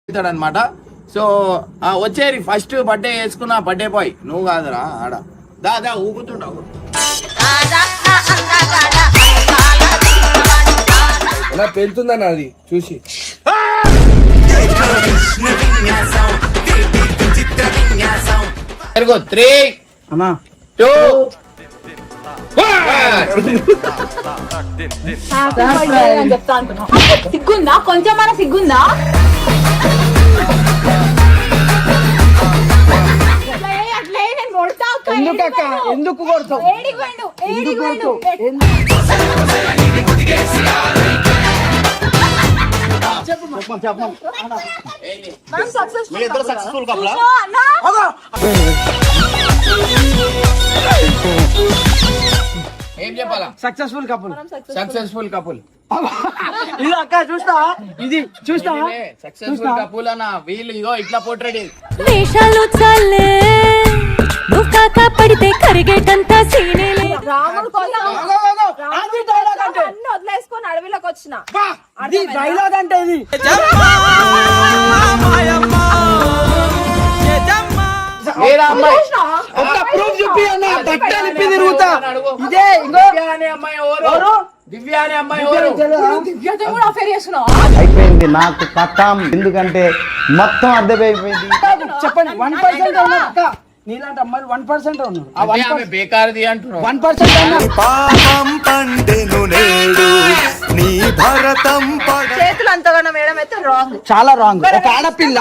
అనమాట. So వచ్చేరి first birthday వేసుకున్నా birthday boy నువ్వు కాదురా ఆడ దాదా ఊగుతుండవు అలా పెళ్తుందన్న అది చూసి 3 అన్నా 2 సిగ్గుందా కొంచెం మన సిగ్గుందా ఎందుకక్క ఎందుకు కొడతావు ఏం చెప్పాలా సక్సెస్ఫుల్ కపుల్ ఇది అక్క చూస్తా ఇది చూస్తా సక్సెస్ఫుల్ కపుల్ అన్న వీళ్ళు ఇగో ఇట్లా పోర్ట్రేట్ వేషాలు చాలే నువ్వు కాక పడితే కరిగేటంత సీనే రాముడు కోసం అన్ని వదిలేసుకొని అడవిలోకి వచ్చిన డైలాగ్ అంటే ఇది ప్రూఫ్ చూపి అన్న బట్టలు ఇప్పి తిరుగుతా ఇదే ఇంకో దివ్య అనే అమ్మాయి ఎవరు దివ్యతో కూడా అఫేర్ చేస్తున్నావు అయిపోయింది నాకు కథం. ఎందుకంటే మొత్తం అర్థమైపోయింది. చెప్పండి 1% ఉన్నారు అక్క నీలాంటి అమ్మాయిలు 1% ఉన్నారు ఆ 1% బేకారది అంటున్నావు 1% పాపం పండెను నేడు నీ భరతం చేతులు అంతగానో వేయడం అయితే రాంగ్ చాలా రాంగ్. ఒక ఆడపిల్ల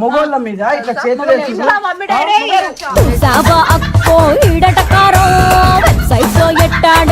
మొగోళ్ళ మీద ఇట్లా చేతులు వేసి మమ్మీ డాడీ సాబా అక్కో ఈడటకారో వెబ్సైట్ లో ఎట్టాడ